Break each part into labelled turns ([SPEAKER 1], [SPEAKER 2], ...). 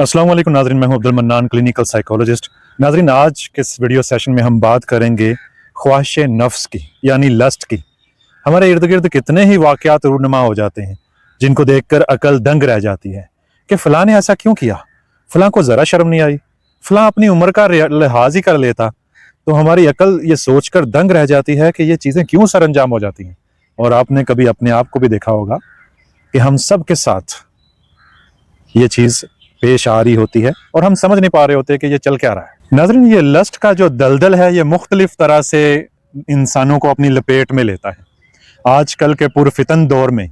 [SPEAKER 1] अस्सलाम वालेकुम नाज़रीन, मैं हूं अब्दुल मन्नान, क्लिनिकल साइकोलॉजिस्ट। नाज़रीन, आज के इस वीडियो सेशन में हम बात करेंगे ख्वाहिश नफ्स की, यानी लस्ट की। हमारे इर्द गिर्द कितने ही वाक़यात रूनुमा हो जाते हैं जिनको देखकर अकल दंग रह जाती है कि फ़लाँ ने ऐसा क्यों किया, फ़लाँ को ज़रा शर्म नहीं आई, फ़लाँ अपनी उम्र का लिहाज ही कर लेता। तो हमारी अकल ये सोचकर दंग रह जाती है कि ये चीज़ें क्यों सर अंजाम हो जाती हैं। और आपने कभी अपने आप को भी देखा होगा कि हम सब के साथ ये चीज़ पेश आ रही होती है और हम समझ नहीं पा रहे होते कि ये चल क्या रहा है। नाज़रीन, ये लस्ट का जो दलदल है ये मुख्तलिफ तरह से इंसानों को अपनी लपेट में लेता है। आजकल के पुरफितन दौर में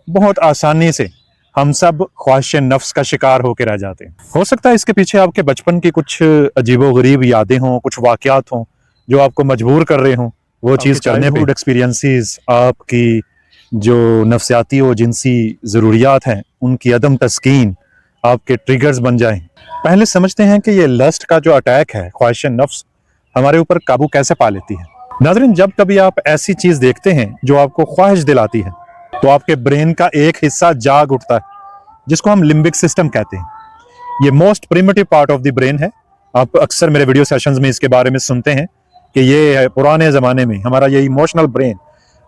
[SPEAKER 1] बहुत आसानी से हम सब ख्वाहिश नफ्स का शिकार होकर रह जाते हैं। हो सकता है इसके पीछे आपके बचपन की कुछ अजीबोगरीब यादें हों, कुछ वाक़यात हों जो आपको मजबूर कर रहे हों वो चीज़ करने पे। एक्सपीरियंसेस, आपकी जो नफ्सियाती और जिनसी ज़रूरियात हैं उनकी अदम तस्कीन आपके ट्रिगर्स बन जाएं। पहले समझते हैं कि ये लस्ट का जो अटैक है, ख्वाहिश नफ्स, हमारे ऊपर काबू कैसे पा लेती है। नाज़रीन, जब कभी आप ऐसी चीज़ देखते हैं जो आपको ख्वाहिश दिलाती है तो आपके ब्रेन का एक हिस्सा जाग उठता है जिसको हम लिम्बिक सिस्टम कहते हैं। ये most primitive part of the brain है। आप अक्सर मेरे वीडियो सेशंस में इसके बारे में सुनते हैं कि ये पुराने ज़माने में हमारा ये इमोशनल ब्रेन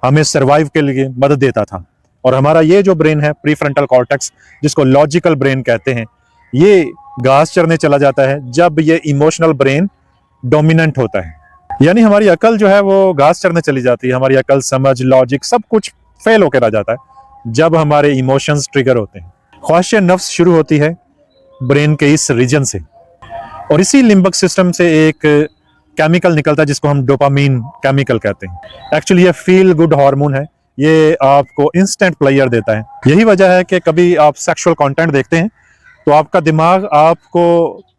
[SPEAKER 1] हमें सर्वाइव के लिए मदद देता था। और हमारा ये जो ब्रेन है, प्रीफ्रंटल कॉर्टेक्स, जिसको लॉजिकल ब्रेन कहते हैं, ये घास चरने चला जाता है जब ये इमोशनल ब्रेन डोमिनेंट होता है। यानी हमारी अकल जो है वो घास चरने चली जाती है। हमारी अकल, समझ, लॉजिक सब कुछ फेल होकर आ जाता है जब हमारे इमोशंस ट्रिगर होते हैं। ख्वाहिश नफ्स शुरू होती है ब्रेन के इस रीजन से और इसी लिम्बिक सिस्टम से एक केमिकल निकलता है जिसको हम डोपामीन केमिकल कहते हैं। एक्चुअली ये फील गुड हार्मोन है। ये आपको इंस्टेंट प्लेजर देता है। यही वजह है कि कभी आप सेक्सुअल कंटेंट देखते हैं तो आपका दिमाग आपको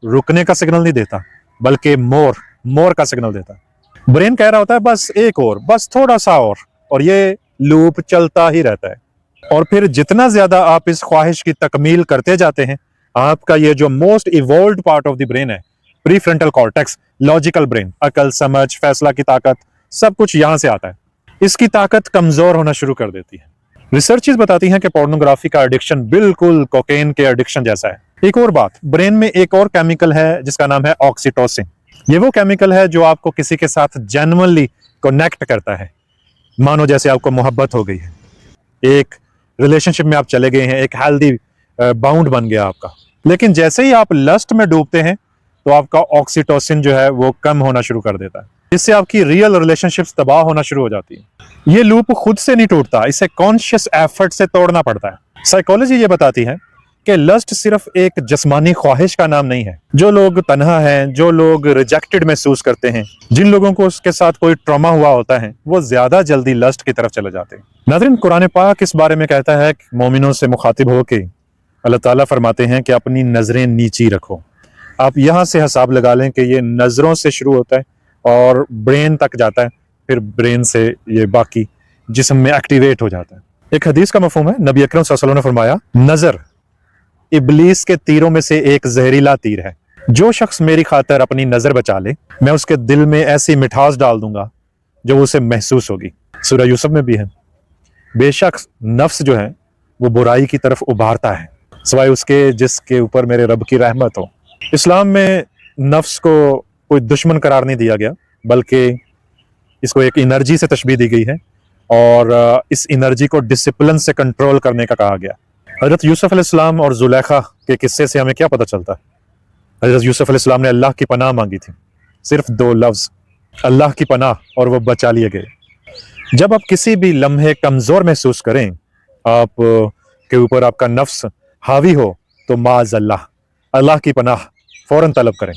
[SPEAKER 1] रुकने का सिग्नल नहीं देता बल्कि मोर का सिग्नल देता है। ब्रेन कह रहा होता है बस एक और, बस थोड़ा सा और ये लूप चलता ही रहता है। और फिर जितना ज्यादा आप इस ख्वाहिश की तकमील करते जाते हैं, आपका ये जो most evolved part of the brain है, प्रीफ्रंटल कॉर्टेक्स, लॉजिकल ब्रेन, अकल, समझ, फैसला की ताकत, सब कुछ यहां से आता है। इसकी ताकत कमजोर होना शुरू कर देती है। रिसर्चेस बताती हैं कि पोर्नोग्राफी का एडिक्शन बिल्कुल कोकेन के एडिक्शन जैसा है। एक और बात, ब्रेन में एक और केमिकल है जिसका नाम है ऑक्सीटोसिन। ये वो केमिकल है जो आपको किसी के साथ जेन्युइनली कनेक्ट करता है। मानो जैसे आपको मोहब्बत हो गई है, एक रिलेशनशिप में आप चले गए हैं, एक हेल्दी बाउंड बन गया आपका। लेकिन जैसे ही आप लस्ट में डूबते हैं तो आपका ऑक्सीटोसिन जो है वो कम होना शुरू कर देता है। इससे आपकी रियल रिलेशनशिप्स तबाह होना शुरू हो जाती है। ये लूप खुद से नहीं टूटता, इसे कॉन्शियस एफर्ट से तोड़ना पड़ता है। साइकोलॉजी ये बताती है कि लस्ट सिर्फ एक जिस्मानी ख्वाहिश का नाम नहीं है। जो लोग तन्हा हैं, जो लोग रिजेक्टेड महसूस करते हैं, जिन लोगों को उसके साथ कोई ट्रॉमा हुआ होता है, वो ज्यादा जल्दी लस्ट की तरफ चले जाते हैं। नाज़रीन, कुरान पाक इस बारे में कहता है कि मोमिनों से मुखातिब होके अल्लाह ताला फरमाते हैं कि अपनी नजरें नीची रखो। आप यहाँ से हिसाब लगा लें कि ये नजरों से शुरू होता है और ब्रेन तक जाता है, फिर ब्रेन से ये बाकी जिस्म में एक्टिवेट हो जाता है। एक हदीस का मफहूम है, नबी अकरम सल्लल्लाहु अलैहि वसल्लम ने फरमाया, नजर इब्लीस के तीरों में से एक जहरीला तीर है। जो शख्स मेरी खातिर अपनी नजर बचा ले, मैं उसके दिल में ऐसी मिठास डाल दूंगा जो उसे महसूस होगी। सूरह यूसुफ में भी है, बेशक नफ्स जो है वो बुराई की तरफ उभारता है सिवाय उसके जिसके ऊपर मेरे रब की रहमत हो। इस्लाम में नफ्स को कोई दुश्मन करार नहीं दिया गया, बल्कि इसको एक एनर्जी से तशबीह दी गई है और इस एनर्जी को डिसिप्लिन से कंट्रोल करने का कहा गया। हजरत यूसुफ अलैहिस्सलाम और जुलेखा के किस्से से हमें क्या पता चलता है? हजरत यूसुफ अलैहिस्सलाम ने अल्लाह की पनाह मांगी थी, सिर्फ 2 लफ्ज, अल्लाह की पनाह, और वो बचा लिए गए। जब आप किसी भी लम्हे कमजोर महसूस करें, आप के ऊपर आपका नफ्स हावी हो, तो माज़अल्लाह, अल्लाह की पनाह फौरन तलब करें।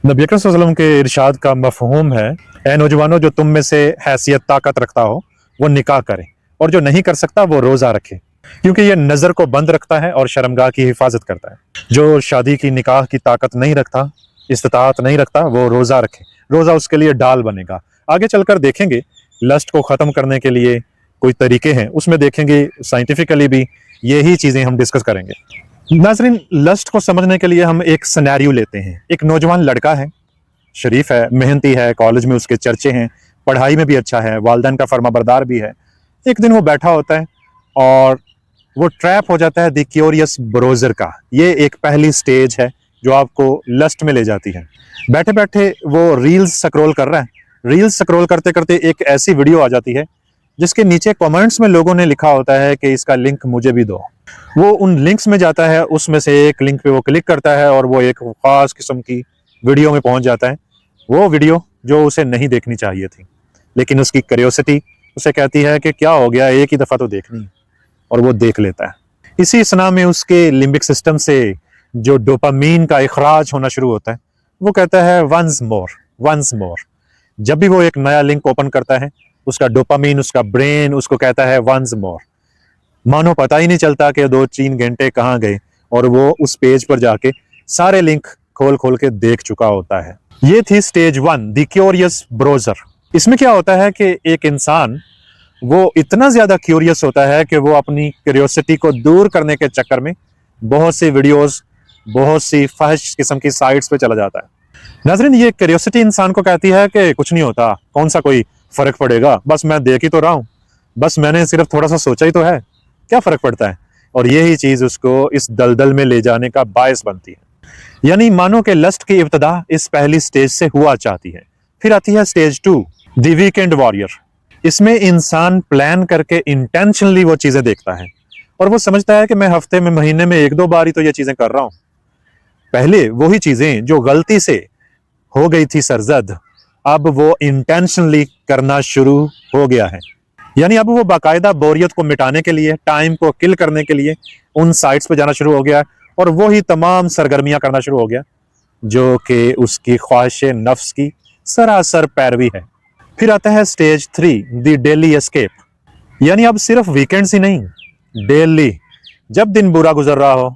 [SPEAKER 1] नबी अकरम सल्लल्लाहु अलैहि वसल्लम के इरशाद का मफहूम है, ऐ नौजवानों, जो तुम में से हैसियत ताकत रखता हो वो निकाह करे, और जो नहीं कर सकता वो रोजा रखे, क्योंकि ये नजर को बंद रखता है और शर्मगाह की हिफाजत करता है। जो शादी की निकाह की ताकत नहीं रखता, इस्तिताअत नहीं रखता, वो रोजा रखे, रोजा उसके लिए डाल बनेगा। आगे चलकर देखेंगे लस्ट को खत्म करने के लिए कोई तरीके हैं, उसमें देखेंगे साइंटिफिकली भी यही चीजें हम डिस्कस करेंगे। नाज़रीन, लस्ट को समझने के लिए हम एक सिनेरियो लेते हैं। एक नौजवान लड़का है, शरीफ है, मेहनती है, कॉलेज में उसके चर्चे हैं, पढ़ाई में भी अच्छा है, वालिदैन का फर्माबरदार भी है। एक दिन वो बैठा होता है और वो ट्रैप हो जाता है द क्यूरियस ब्रोजर का। ये एक पहली स्टेज है जो आपको लस्ट में ले जाती है। बैठे बैठे वो रील्स स्क्रॉल कर रहा है, रील्स स्क्रॉल करते करते एक ऐसी वीडियो आ जाती है जिसके नीचे कमेंट्स में लोगों ने लिखा होता है कि इसका लिंक मुझे भी दो। वो उन लिंक्स में जाता है, उसमें से एक लिंक पे वो क्लिक करता है और वो एक खास किस्म की वीडियो में पहुंच जाता है। वो वीडियो जो उसे नहीं देखनी चाहिए थी, लेकिन उसकी क्यूरियोसिटी उसे कहती है कि क्या हो गया, एक ही दफा तो देखनी है, और वो देख लेता है। इसी स्ना में उसके लिम्बिक सिस्टम से जो डोपामीन का इखराज होना शुरू होता है, वो कहता है वंस मोर, वंस मोर। जब भी वो एक नया लिंक ओपन करता है, उसका डोपामीन, उसका ब्रेन उसको कहता है वंस मोर। मानो पता ही नहीं चलता कि 2-3 घंटे कहाँ गए, और वो उस पेज पर जाके सारे लिंक खोल खोल के देख चुका होता है। ये थी स्टेज 1, द क्यूरियस ब्रोजर। इसमें क्या होता है कि एक इंसान वो इतना ज्यादा क्यूरियस होता है कि वो अपनी क्यूरियोसिटी को दूर करने के चक्कर में बहुत सी वीडियोस, बहुत सी फहश किस्म की साइट्स पे चला जाता है। नाज़रीन, ये क्यूरियोसिटी इंसान को कहती है कि कुछ नहीं होता, कौन सा कोई फर्क पड़ेगा, बस मैं देख ही तो रहा हूँ, बस मैंने सिर्फ थोड़ा सा सोचा ही तो है, क्या फर्क पड़ता है। और यही चीज उसको इस दलदल में ले जाने का बायस बनती है। यानी मानो कि लस्ट की इब्तिदा इस पहली स्टेज से हुआ चाहती है। फिर आती है स्टेज 2, द वीकेंड वॉरियर। इसमें इंसान प्लान करके इंटेंशनली वो चीजें देखता है, और वो समझता है कि मैं हफ्ते में, महीने में 1-2 बार ही तो ये चीजें कर रहा हूं। पहले वही चीजें जो गलती से हो गई थी सरजद, अब वो इंटेंशनली करना शुरू हो गया है। यानी अब वो बाकायदा बोरियत को मिटाने के लिए, टाइम को किल करने के लिए उन साइट्स पे जाना शुरू हो गया, और वो ही तमाम सरगर्मियां करना शुरू हो गया जो कि उसकी ख्वाहिश नफ्स की सरासर पैरवी है। फिर आता है स्टेज 3, द डेली एस्केप। यानी अब सिर्फ वीकेंड्स ही नहीं, डेली जब दिन बुरा गुजर रहा हो,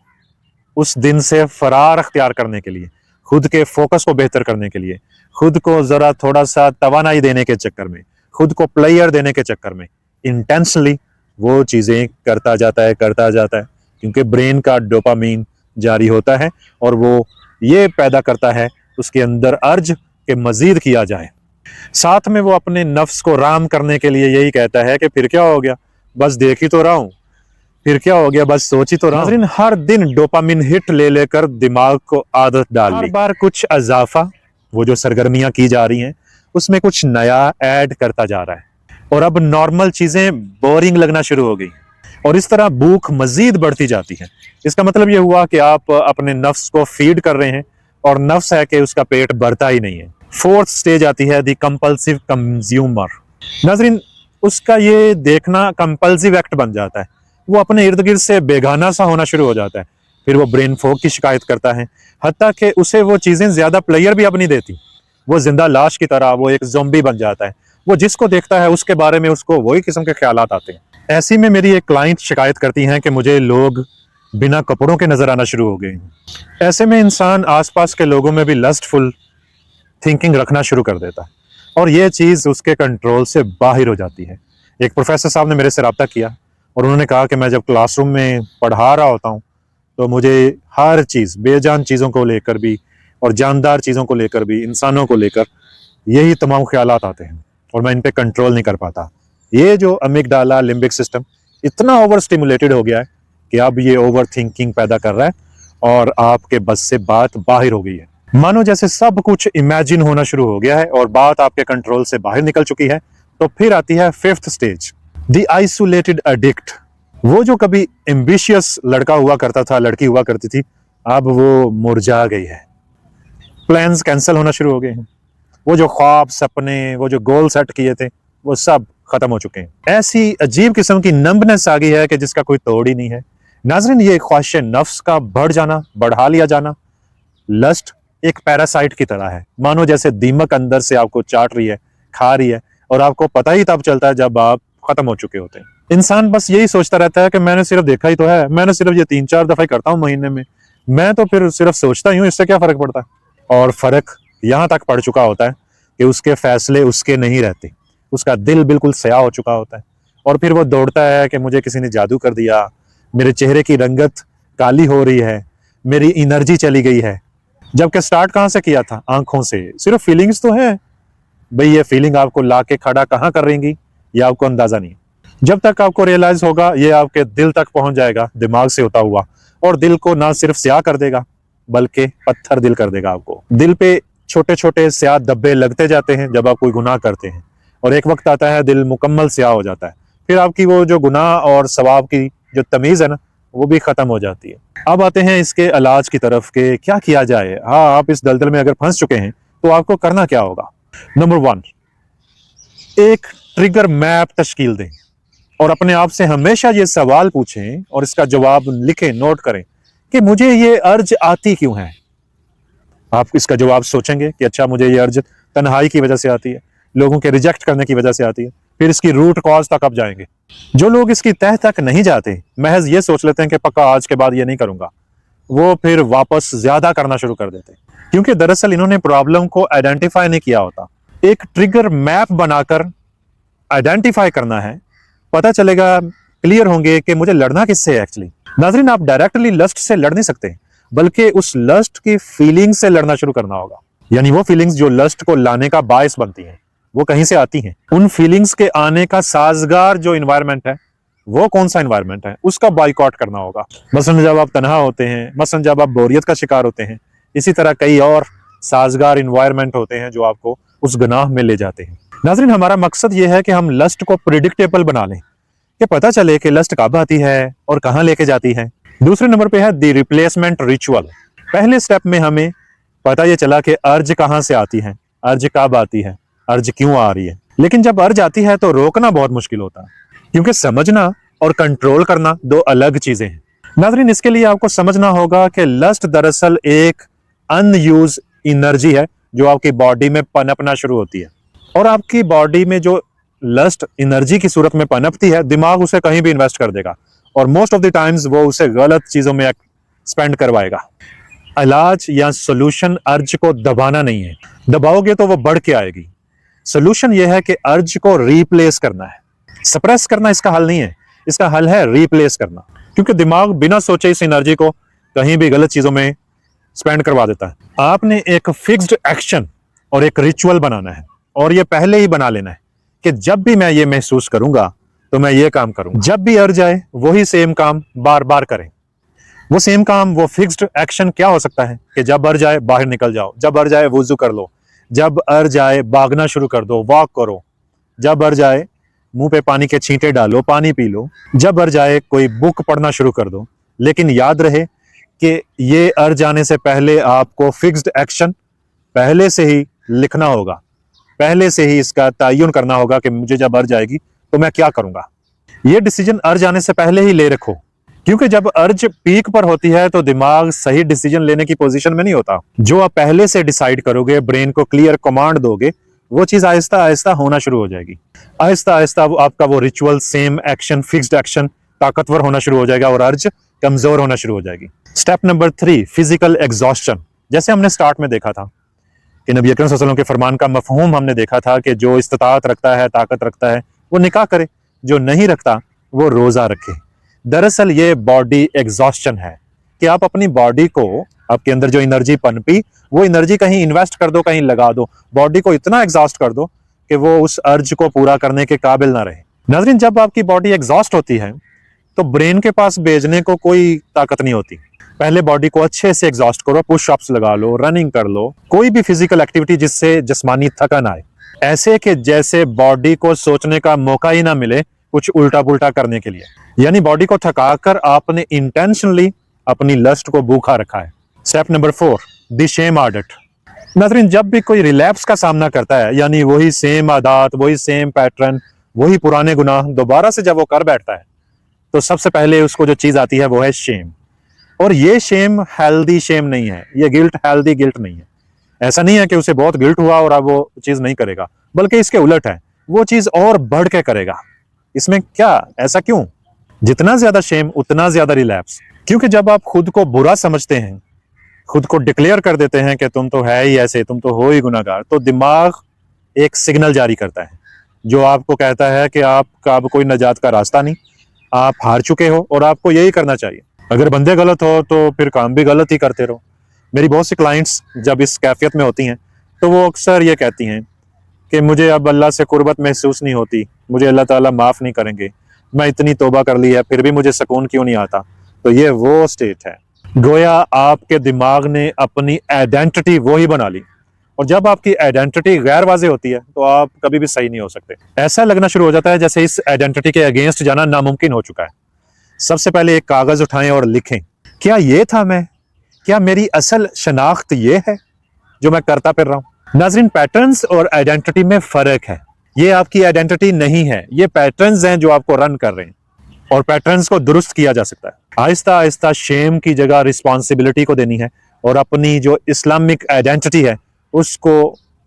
[SPEAKER 1] उस दिन से फरार अख्तियार करने के लिए, खुद के फोकस को बेहतर करने के लिए, खुद को जरा थोड़ा सा तवानाई देने के चक्कर में, खुद को प्लेयर देने के चक्कर में इंटेंशनली वो चीजें करता जाता है, क्योंकि ब्रेन का डोपामीन जारी होता है और वो ये पैदा करता है उसके अंदर अर्ज के मजीद किया जाए। साथ में वो अपने नफ्स को राम करने के लिए यही कहता है कि फिर क्या हो गया, बस देख ही तो रहा हूं, फिर क्या हो गया, बस सोच ही तो रहा हूं। हर दिन डोपामिन हिट ले लेकर दिमाग को आदत डाल ली। हर बार कुछ अजाफा, वो जो सरगर्मियां की जा रही हैं उसमें कुछ नया ऐड करता जा रहा है, और अब नॉर्मल चीजें बोरिंग लगना शुरू हो गई, और इस तरह भूख मजीद बढ़ती जाती है। इसका मतलब ये हुआ कि आप अपने नफ्स को फीड कर रहे हैं, और नफ्स है कि उसका पेट भरता ही नहीं है। 4th स्टेज आती है द कंपल्सिव कंज्यूमर। नाज़रीन, उसका ये देखना कंपल्सिव एक्ट बन जाता है, वो अपने इर्द गिर्द से बेगाना सा होना शुरू हो जाता है। फिर वो ब्रेन फॉग की शिकायत करता है, हत्ता कि उसे वो चीजें ज्यादा प्लेयर भी अब नहीं देती। वो जिंदा लाश की तरह वो एक ज़ोंबी बन जाता है। वो जिसको देखता है उसके बारे में उसको वही किस्म के ख्यालात आते हैं। ऐसी में मेरी एक क्लाइंट शिकायत करती हैं कि मुझे लोग बिना कपड़ों के नजर आना शुरू हो गए हैं। ऐसे में इंसान आसपास के लोगों में भी लस्टफुल थिंकिंग रखना शुरू कर देता है, और ये चीज उसके कंट्रोल से बाहर हो जाती है। एक प्रोफेसर साहब ने मेरे से रब्ता किया, और उन्होंने कहा कि मैं जब क्लासरूम में पढ़ा रहा होता हूँ तो मुझे हर चीज, बेजान चीजों को लेकर भी और जानदार चीजों को लेकर भी, इंसानों को लेकर यही तमाम ख्यालात आते हैं, और मैं इन पे कंट्रोल नहीं कर पाता। ये जो अमिगडाला लिम्बिक सिस्टम इतना ओवर स्टिमुलेटेड हो गया है कि अब ये ओवर थिंकिंग पैदा कर रहा है, और आपके बस से बात बाहर हो गई है। मानो जैसे सब कुछ इमेजिन होना शुरू हो गया है और बात आपके कंट्रोल से बाहर निकल चुकी है। तो फिर आती है 5th stage, the isolated addict. वो जो कभी एम्बिशियस लड़का हुआ करता था, लड़की हुआ करती थी, अब वो मुरझा गई है। प्लान्स कैंसिल होना शुरू हो गए हैं। वो जो ख्वाब, सपने, वो जो गोल सेट किए थे, वो सब खत्म हो चुके हैं। ऐसी अजीब किस्म की नंबनेस आ गई है कि जिसका कोई तोड़ ही नहीं है। नाज़रीन, ये ख्वाहिश नफ्स का बढ़ जाना, बढ़ा लिया जाना, लस्ट एक पैरासाइट की तरह है। मानो जैसे दीमक अंदर से आपको चाट रही है, खा रही है, और आपको पता ही तब चलता है जब आप खत्म हो चुके होते हैं। इंसान बस यही सोचता रहता है कि मैंने सिर्फ देखा ही तो है, मैंने सिर्फ ये 3-4 दफा ही करता हूँ महीने में, मैं तो फिर सिर्फ सोचता ही हूँ, इससे क्या फर्क पड़ता है। और फर्क यहाँ तक पड़ चुका होता है कि उसके फैसले उसके नहीं रहते, उसका दिल बिल्कुल स्याह हो चुका होता है, और फिर वो दौड़ता है कि मुझे किसी ने जादू कर दिया, मेरे चेहरे की रंगत काली हो रही है, मेरी एनर्जी चली गई है। जबकि स्टार्ट कहाँ से किया था? आंखों से। सिर्फ फीलिंग्स तो है भाई, ये फीलिंग आपको ला के खड़ा कहाँ कर रहेंगी ये आपको अंदाजा नहीं। जब तक आपको रियलाइज होगा, ये आपके दिल तक पहुंच जाएगा, दिमाग से होता हुआ, और दिल को ना सिर्फ स्याह कर देगा बल्कि पत्थर दिल कर देगा। आपको दिल पे छोटे छोटे स्याह धब्बे लगते जाते हैं जब आप कोई गुनाह करते हैं, और एक वक्त आता है दिल मुकम्मल स्याह हो जाता है। फिर आपकी वो जो गुनाह और सवाब की जो तमीज है ना, वो भी खत्म हो जाती है। अब आते हैं इसके इलाज की तरफ के क्या किया जाए। हाँ, आप इस दलदल में अगर फंस चुके हैं तो आपको करना क्या होगा। नंबर 1, एक ट्रिगर मैप तश्कील दें और अपने आप से हमेशा ये सवाल पूछें और इसका जवाब लिखें, नोट करें कि मुझे ये अर्ज आती क्यों है। आप इसका जवाब सोचेंगे कि अच्छा, मुझे ये अर्ज तन्हाई की वजह से आती है, लोगों के रिजेक्ट करने की वजह से आती है। फिर इसकी रूट कॉज तक आप जाएंगे। जो लोग इसकी तह तक नहीं जाते, महज ये सोच लेते हैं कि पक्का आज के बाद ये नहीं करूंगा, वो फिर वापस ज्यादा करना शुरू कर देते हैं, क्योंकि दरअसल इन्होंने प्रॉब्लम को आइडेंटिफाई नहीं किया होता। एक ट्रिगर मैप बनाकर आइडेंटिफाई करना है, पता चलेगा, क्लियर होंगे कि मुझे लड़ना किससे है एक्चुअली। नाज़रीन, आप डायरेक्टली लस्ट से लड़ नहीं सकते, बल्कि उस लस्ट की फीलिंग्स से लड़ना शुरू करना होगा। यानी वो फीलिंग्स जो लस्ट को लाने का बायस बनती हैं, वो कहीं से आती हैं। उन फीलिंग्स के आने का साजगार जो इन्वायरमेंट है, वो कौन सा इन्वायरमेंट है, उसका बाइकआउट करना होगा। मसलन जब आप तनहा होते हैं, मसलन जब आप बोरियत का शिकार होते हैं, इसी तरह कई और साजगार इन्वायरमेंट होते हैं जो आपको उस गुनाह में ले जाते हैं। नाज़रीन, हमारा मकसद ये है कि हम लस्ट को प्रिडिक्टेबल बना लें, कि पता चले कि लस्ट कब आती है और कहां लेके जाती है। दूसरे नंबर पे है द रिप्लेसमेंट रिचुअल। पहले स्टेप में हमें पता ये चला कि अर्ज कहां से आती है, अर्ज कब आती है, अर्ज क्यों आ रही है। लेकिन जब अर्ज आती है तो रोकना बहुत मुश्किल होता है, क्योंकि समझना और कंट्रोल करना दो अलग चीजें हैं। नाज़रीन, इसके लिए आपको समझना होगा कि लस्ट दरअसल एक अनयूज एनर्जी है जो आपकी बॉडी में पनपना शुरू होती है, और आपकी बॉडी में जो लस्ट एनर्जी की सूरत में पनपती है, दिमाग उसे कहीं भी इन्वेस्ट कर देगा और मोस्ट ऑफ द टाइम्स वो उसे गलत चीजों में स्पेंड करवाएगा। इलाज या सोल्यूशन अर्ज को दबाना नहीं है, दबाओगे तो वो बढ़ के आएगी। सोल्यूशन ये है कि अर्ज को रिप्लेस करना है, सप्रेस करना इसका हल नहीं है, इसका हल है रिप्लेस करना, क्योंकि दिमाग बिना सोचे इस एनर्जी को कहीं भी गलत चीजों में स्पेंड करवा देता है। आपने एक फिक्स्ड एक्शन और एक रिचुअल बनाना है, और ये पहले ही बना लेना है कि जब भी मैं ये महसूस करूंगा तो मैं ये काम करूंगा। जब भी अर्ज आए वही सेम काम बार बार करें। वो सेम काम, वो फिक्स्ड एक्शन क्या हो सकता है कि जब अर्ज आए बाहर निकल जाओ, जब अर्ज आए वुजू कर लो, जब अर्ज आए भागना शुरू कर दो, वॉक करो, जब अर्ज आए मुंह पे पानी के छींटे डालो, पानी पी लो, जब अर्ज आए कोई बुक पढ़ना शुरू कर दो। लेकिन याद रहे कि ये अर्ज आने से पहले आपको फिक्स्ड एक्शन पहले से ही लिखना होगा, पहले से ही इसका तयन करना होगा कि मुझे जब अर्ज आएगी तो मैं क्या करूंगा। ये डिसीजन अर्ज आने से पहले ही ले रखो, क्योंकि जब अर्ज पीक पर होती है तो दिमाग सही डिसीजन लेने की पोजीशन में नहीं होता। जो आप पहले से डिसाइड करोगे, ब्रेन को क्लियर कमांड दोगे, वो चीज आहिस्ता आहिस्ता होना शुरू हो जाएगी। आहिस्ता आहिस्ता आपका वो ritual, same action, fixed action ताकतवर होना शुरू हो जाएगा और अर्ज कमजोर होना शुरू हो जाएगी। Step number 3, physical exhaustion. जैसे हमने स्टार्ट में देखा था कि नबी अकरम सल्लल्लाहु अलैहि वसल्लम के फरमान का मफहूम हमने देखा था कि जो इस्तिताअत रखता है, ताकत रखता है, वो निकाह करे, जो नहीं रखता वो रोजा रखे। दरअसल ये बॉडी एग्जॉस्शन है कि आप अपनी बॉडी को, आपके अंदर जो एनर्जी पनपी, वो एनर्जी कहीं इन्वेस्ट कर दो, कहीं लगा दो, बॉडी को इतना एग्जॉस्ट कर दो कि वो उस अर्ज को पूरा करने के काबिल ना रहे। नाज़रीन, जब आपकी बॉडी एग्जॉस्ट होती है तो ब्रेन के पास भेजने को कोई ताकत नहीं होती। पहले बॉडी को अच्छे से एग्जॉस्ट करो, पुशअप्स लगा लो, रनिंग कर लो, कोई भी फिजिकल एक्टिविटी जिससे जिस्मानी थकन आए, ऐसे कि जैसे बॉडी को सोचने का मौका ही ना मिले कुछ उल्टा पुल्टा करने के लिए। यानी बॉडी को थकाकर आपने इंटेंशनली अपनी लस्ट को भूखा रखा है। स्टेप नंबर 4, द शेम आदत। नाज़रीन, जब भी कोई रिलैप्स का सामना करता है, यानी वही सेम आदत, वही सेम पैटर्न, वही पुराने गुनाह दोबारा से जब वो कर बैठता है, तो सबसे पहले उसको जो चीज आती है वो है शेम। और ये शेम हेल्दी शेम नहीं है, ये गिल्ट हेल्दी गिल्ट नहीं है। ऐसा नहीं है कि उसे बहुत गिल्ट हुआ और अब वो चीज नहीं करेगा, बल्कि इसके उलट है, वो चीज और बढ़ के करेगा। इसमें क्या, ऐसा क्यों? जितना ज्यादा शेम उतना ज्यादा रिलैप्स, क्योंकि जब आप खुद को बुरा समझते हैं, खुद को डिक्लेयर कर देते हैं कि तुम तो है ही ऐसे, तुम तो हो ही गुनाहगार, तो दिमाग एक सिग्नल जारी करता है जो आपको कहता है कि आपका अब कोई नजात का रास्ता नहीं, आप हार चुके हो और आपको यही करना चाहिए। अगर बंदे गलत हो तो फिर काम भी गलत ही करते रहो। मेरी बहुत सी क्लाइंट्स जब इस कैफियत में होती हैं तो वो अक्सर ये कहती हैं कि मुझे अब अल्लाह से कुर्बत महसूस नहीं होती, मुझे अल्लाह ताला माफ़ नहीं करेंगे, मैं इतनी तौबा कर ली है फिर भी मुझे सुकून क्यों नहीं आता, तो ये वो स्टेट है गोया आपके दिमाग ने अपनी आइडेंटिटी वो ही बना ली, और जब आपकी आइडेंटिटी गैर वाज़ेह होती है तो आप कभी भी सही नहीं हो सकते। ऐसा लगना शुरू हो जाता है जैसे इस आइडेंटिटी के अगेंस्ट जाना नामुमकिन हो चुका है। सबसे पहले एक कागज उठाएं और लिखें, क्या ये था मैं, क्या मेरी असल शनाख्त ये है जो मैं करता फिर रहा हूं। नाज़रीन, पैटर्न्स और आइडेंटिटी में फर्क है। ये आपकी आइडेंटिटी नहीं है, ये पैटर्न्स हैं जो आपको रन कर रहे हैं, और पैटर्न्स को दुरुस्त किया जा सकता है। आहिस्ता आहिस्ता शेम की जगह रिस्पॉन्सिबिलिटी को देनी है और अपनी जो इस्लामिक आइडेंटिटी है उसको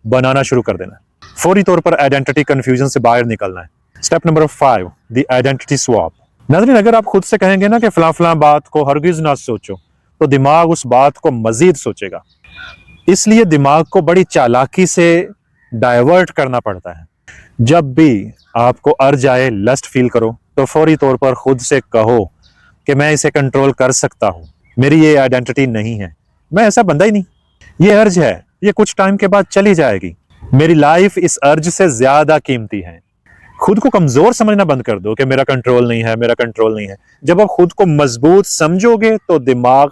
[SPEAKER 1] बनाना शुरू कर देना है। फौरी तौर पर आइडेंटिटी कंफ्यूजन से बाहर निकलना है। Step number 5, the identity swap. नाज़रीन, अगर आप खुद से कहेंगे ना कि फलां फलां बात को हरगिज ना सोचो, तो दिमाग उस बात को मजीद सोचेगा। इसलिए दिमाग को बड़ी चालाकी से डाइवर्ट करना पड़ता है। जब भी आपको अर्ज आए, लस्ट फील करो, तो फौरी तौर पर खुद से कहो कि मैं इसे कंट्रोल कर सकता हूं, मेरी ये आइडेंटिटी नहीं है, मैं ऐसा बंदा ही नहीं, ये अर्ज है, ये कुछ टाइम के बाद चली जाएगी, मेरी लाइफ इस अर्ज से ज्यादा कीमती है। खुद को कमजोर समझना बंद कर दो कि मेरा कंट्रोल नहीं है, मेरा कंट्रोल नहीं है। जब आप खुद को मजबूत समझोगे तो दिमाग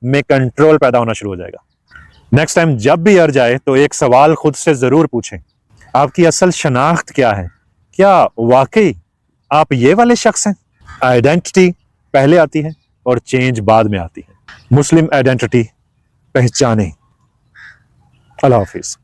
[SPEAKER 1] में कंट्रोल पैदा होना शुरू हो जाएगा। नेक्स्ट टाइम जब भी अर्ज आए तो एक सवाल खुद से जरूर पूछें, आपकी असल शनाख्त क्या है, क्या वाकई आप ये वाले शख्स हैं। आइडेंटिटी पहले आती है और चेंज बाद में आती है। मुस्लिम आइडेंटिटी पहचाने। अल्लाह हाफिज।